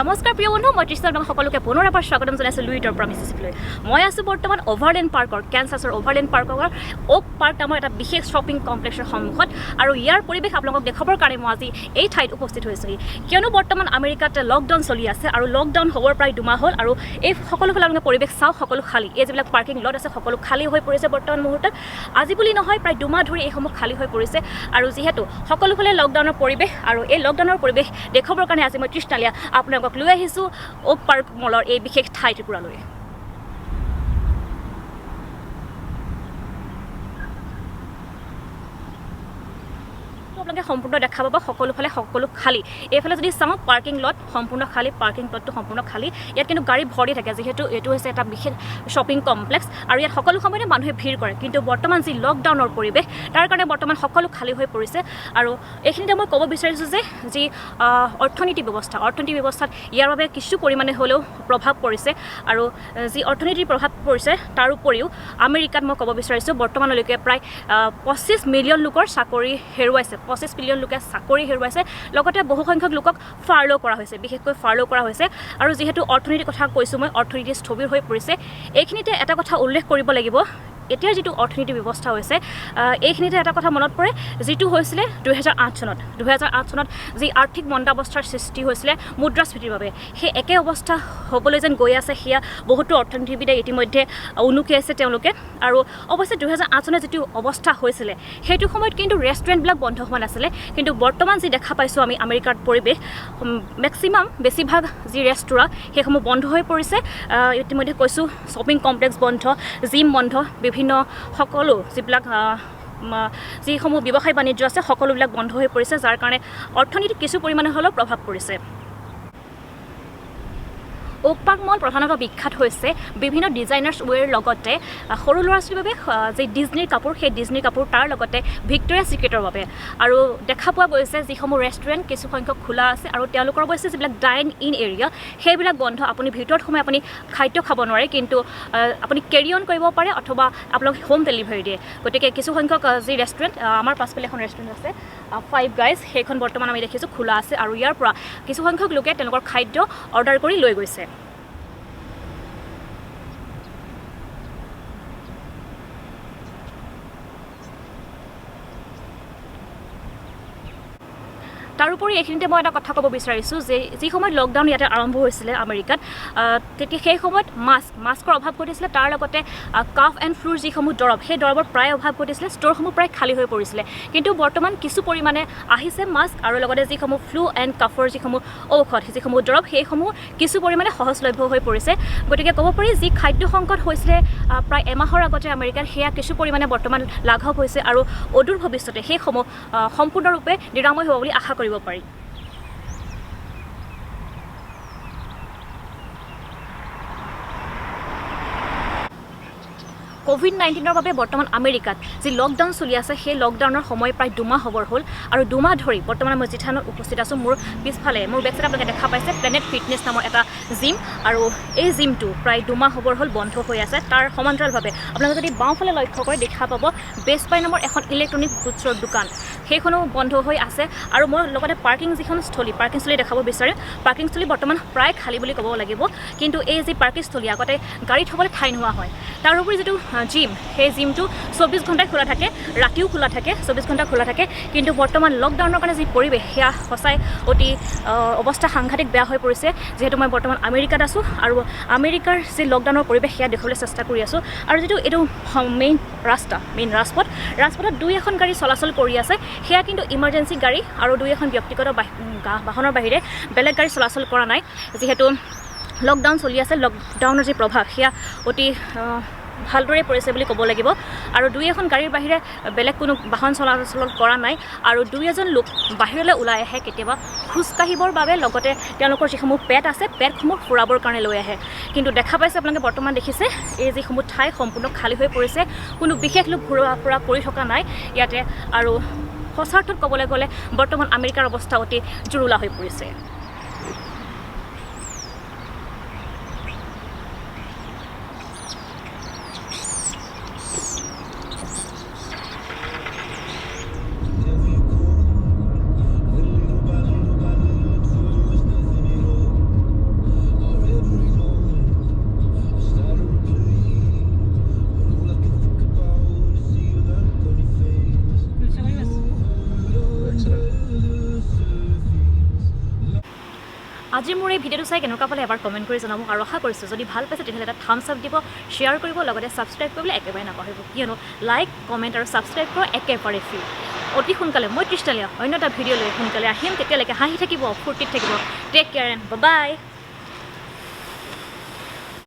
নমস্কাৰ প্ৰিয় বন্ধু মই তৃষ্ণালী সকলোকে পুনৰ এবাৰ স্বাগতম জনাইছো লুইটৰ পৰা মিছিছিপিলৈ মই আছো বৰ্তমান অভাৰলেণ্ড পাৰ্কৰ কেনছাছৰ অভাৰলেণ্ড পাৰ্কৰ ওক পাৰ্ক নামৰ এটা বিশেষ শ্বপিং কমপ্লেক্সৰ সন্মুখত আৰু ইয়াৰ পৰিৱেশ আপোনালোকক দেখাবৰ কাৰণে মই আজি এই ঠাইত উপস্থিত হৈছোহি কিয়নো বৰ্তমান আমেৰিকাত লকডাউন চলি আছে আৰু লকডাউন হ'বৰ প্ৰায় 2 মাহ হ'ল আৰু এই সকলোফালে আপোনালোকে পৰিৱেশ চাওক সকলো খালী এই যিবিলাক পাৰ্কিং লট আছে সকলো খালী হৈ পৰিছে বৰ্তমান মুহূৰ্তত আজি বুলি নহয় প্ৰায় 2 মাহ ধৰি এইসমূহ খালী হৈ পৰিছে আৰু যিহেতু সকলোফালে লকডাউনৰ পৰিৱেশ আৰু এই লকডাউনৰ পৰিৱেশ দেখাবৰ কাৰণে আজি মই তৃষ্ণালী আপোনালোকক লৈ আহিছোঁ ওক পাৰ্ক মলৰ এই বিশেষ ঠাইটুকুৰালৈ আপোনালোকে সম্পূৰ্ণ দেখা পাব সকলোফালে সকলো খালী এইফালে যদি চাওঁ পাৰ্কিং লট সম্পূৰ্ণ খালী পাৰ্কিং লটটো সম্পূৰ্ণ খালী ইয়াত কিন্তু গাড়ী ভৰি থাকে যিহেতু এইটো হৈছে এটা বিশেষ শ্বপিং কমপ্লেক্স আৰু ইয়াত সকলো সময়তে মানুহে ভিৰ কৰে কিন্তু বৰ্তমান যি লকডাউনৰ পৰিৱেশ তাৰ কাৰণে বৰ্তমান সকলো খালী হৈ পৰিছে আৰু এইখিনিতে মই ক'ব বিচাৰিছোঁ যে যি অৰ্থনীতি ব্যৱস্থাত ইয়াৰ বাবে কিছু পৰিমাণে হ'লেও প্ৰভাৱ পৰিছে আৰু যি অৰ্থনীতিৰ প্ৰভাৱ পৰিছে তাৰ উপৰিও আমেৰিকাত মই ক'ব বিচাৰিছোঁ বৰ্তমানলৈকে প্ৰায় 25 মিলিয়ন লোকৰ চাকৰি হেৰুৱাইছে 25 মিলিয়ন লোকে চাকৰি হেৰুৱাইছে লগতে বহু সংখ্যক লোকক ফাৰ্লো কৰা হৈছে বিশেষকৈ ফাৰ্লো কৰা হৈছে আৰু যেহেতু অৰ্থনীতিৰ কথা কৈছোঁ মই অৰ্থনীতি স্থবিৰ হৈ পৰিছে এইখিনিতে এটা কথা উল্লেখ কৰিব লাগিব এতিয়াৰ যিটো অৰ্থনীতি ব্যৱস্থা হৈছে এইখিনিতে এটা কথা মনত পৰে যিটো হৈছিলে 2008 চনত যি আৰ্থিক মন্দাৱস্থাৰ সৃষ্টি হৈছিলে মুদ্ৰাস্ফীতিৰ বাবে সেই একে অৱস্থা হ'বলৈ যেন গৈ আছে সেয়া বহুতো অৰ্থনীতিবিদে ইতিমধ্যে উনুকি আছে তেওঁলোকে আৰু অৱশ্যে 2008 চনত যিটো অৱস্থা হৈছিলে সেইটো সময়ত কিন্তু ৰেষ্টুৰেণ্টবিলাক বন্ধ হোৱা নাছিলে কিন্তু বৰ্তমান যি দেখা পাইছোঁ আমি আমেৰিকাৰ পৰিৱেশ মেক্সিমাম বেছিভাগ যি ৰেষ্টুৰাঁ সেইসমূহ বন্ধ হৈ পৰিছে ইতিমধ্যে কৈছোঁ শ্বপিং কমপ্লেক্স বন্ধ জিম বন্ধ বিভিন্ন সকলো যিবিলাক যিসমূহ ব্যৱসায় বাণিজ্য আছে সকলোবিলাক বন্ধ হৈ পৰিছে যাৰ কাৰণে অৰ্থনীতিত কিছু পৰিমাণে হ'লেও প্ৰভাৱ পৰিছে ওক পাৰ্ক মল প্ৰধানতঃ বিখ্যাত হৈছে বিভিন্ন ডিজাইনাৰ্ছ ৱেৰ লগতে সৰু ল'ৰা ছোৱালীৰ বাবে যি ডিজনীৰ কাপোৰ সেই ডিজনীৰ কাপোৰ তাৰ লগতে ভিক্টৰিয়া চিক্ৰেটৰ বাবে আৰু দেখা পোৱা গৈছে যিসমূহ ৰেষ্টুৰেণ্ট কিছু সংখ্যক খোলা আছে আৰু তেওঁলোকৰ অৱশ্যে যিবিলাক ডাইন ইন এৰিয়া সেইবিলাক বন্ধ আপুনি ভিতৰত সোমাই আপুনি খাদ্য খাব নোৱাৰে কিন্তু আপুনি কেৰি অন কৰিব পাৰে অথবা আপোনালোক হোম ডেলিভাৰী দিয়ে গতিকে কিছু সংখ্যক যি ৰেষ্টুৰেণ্ট আমাৰ পাছফালে এখন ৰেষ্টুৰেণ্ট আছে 5 গাইজ সেইখন বৰ্তমান আমি দেখিছোঁ খোলা আছে আৰু ইয়াৰ পৰা কিছু সংখ্যক লোকে তেওঁলোকৰ খাদ্য অৰ্ডাৰ কৰি লৈ গৈছে তাৰোপৰি এইখিনিতে মই এটা কথা ক'ব বিচাৰিছোঁ যে যি সময়ত লকডাউন ইয়াতে আৰম্ভ হৈছিলে আমেৰিকাত তেতিয়া সেই সময়ত মাস্কৰ অভাৱ ঘটিছিলে তাৰ লগতে কাফ এণ্ড ফ্লুৰ যিসমূহ দৰৱ সেই দৰৱৰ প্ৰায় অভাৱ ঘটিছিলে ষ্ট'ৰসমূহ প্ৰায় খালী হৈ পৰিছিলে কিন্তু বৰ্তমান কিছু পৰিমাণে আহিছে মাস্ক আৰু লগতে যিসমূহ ফ্লু এণ্ড কাফৰ যিসমূহ ঔষধ যিসমূহ দৰৱ সেইসমূহ কিছু পৰিমাণে সহজলভ্য হৈ পৰিছে গতিকে ক'ব পাৰি যি খাদ্য সংকট হৈছিলে প্ৰায় এমাহৰ আগতে আমেৰিকাত সেয়া কিছু পৰিমাণে বৰ্তমান লাঘৱ হৈছে আৰু অদূৰ ভৱিষ্যতে সেইসমূহ সম্পূৰ্ণৰূপে নিৰাময় হ'ব বুলি আশা কৰিব পাৰি COVID-19 বাবে বৰ্তমান আমেৰিকাত যি লকডাউন চলি আছে সেই লকডাউনৰ সময় প্ৰায় 2 মাহ হ'বৰ হ'ল আৰু 2 মাহ ধৰি বৰ্তমান মই যিঠাইত উপস্থিত আছোঁ মোৰ পিছফালে মোৰ বেকছাইডত আপোনালোকে দেখা পাইছে প্লেনেট ফিটনেছ নামৰ এটা জিম আৰু এই জিমটো প্ৰায় 2 মাহ হ'বৰ হ'ল বন্ধ হৈ আছে তাৰ সমান্তৰালভাৱে আপোনালোকে যদি বাওঁফালে লক্ষ্য কৰে দেখা পাব বেষ্ট বাই নামৰ এখন ইলেক্ট্ৰনিক গুডছৰ দোকান সেইখনো বন্ধ হৈ আছে আৰু মই লগতে পাৰ্কিং স্থলী দেখাব বিচাৰিম পাৰ্কিং স্থলী বৰ্তমান প্ৰায় খালী বুলি ক'ব লাগিব কিন্তু এই যি পাৰ্কিং স্থলী আগতে গাড়ী থ'বলৈ ঠাই নোহোৱা হয় তাৰোপৰি যিটো জিম সেই জিমটো 24 ঘণ্টাই খোলা থাকে ৰাতিও খোলা থাকে 24 ঘণ্টা খোলা থাকে কিন্তু বৰ্তমান লকডাউনৰ কাৰণে যি পৰিৱেশ সেয়া সঁচাই অতি অৱস্থা সাংঘাতিক বেয়া হৈ পৰিছে যিহেতু মই বৰ্তমান আমেৰিকাত আছোঁ আৰু আমেৰিকাৰ যি লকডাউনৰ পৰিৱেশ সেয়া দেখাবলৈ চেষ্টা কৰি আছোঁ আৰু যিটো এইটো মেইন ৰাজপথত 2-এখন গাড়ী চলাচল কৰি আছে সেয়া কিন্তু ইমাৰ্জেঞ্চি গাড়ী আৰু 2-এখন ব্যক্তিগত বাহনৰ বাহিৰে বেলেগ গাড়ী চলাচল কৰা নাই যিহেতু লকডাউন চলি আছে লকডাউনৰ যি প্ৰভাৱ সেয়া অতি ভালদৰে পৰিছে বুলি ক'ব লাগিব আৰু 2-এখন গাড়ীৰ বাহিৰে বেলেগ কোনো বাহন চলাচল কৰা নাই আৰু 2-এজন লোক বাহিৰলৈ ওলাই আহে কেতিয়াবা খোজকাঢ়িবৰ বাবে লগতে তেওঁলোকৰ যিসমূহ পেট আছে পেটসমূহ ফুৰাবৰ কাৰণে লৈ আহে কিন্তু দেখা পাইছে আপোনালোকে বৰ্তমান দেখিছে এই যিসমূহ ঠাই সম্পূৰ্ণ খালী হৈ পৰিছে কোনো বিশেষ লোক ঘূৰা ফুৰা কৰি থকা নাই ইয়াতে আৰু সঁচা অৰ্থত ক'বলৈ গ'লে বৰ্তমান আমেৰিকাৰ অৱস্থা অতি জুৰুলা হৈ পৰিছে আজি মোৰ এই ভিডিঅ'টো চাই কেনেকুৱা পালে এবাৰ কমেণ্ট কৰি জনাব আৰু আশা কৰিছোঁ যদি ভাল পাইছে তেতিয়াহ'লে এটা থাম্বছ আপ দিব শ্বেয়াৰ কৰিব লগতে ছাবস্ক্ৰাইব কৰিবলৈ একেবাৰে নাপাহৰিব কিয়নো লাইক কমেণ্ট আৰু ছাবস্ক্ৰাইব কৰা একেবাৰে ফ্ৰী অতি সোনকালে মই তৃষ্ণালী অন্য এটা ভিডিঅ' লৈ সোনকালে আহিম তেতিয়ালৈকে হাঁহি থাকিব ফূৰ্তিত থাকিব টেক কেয়াৰ এণ্ড বাই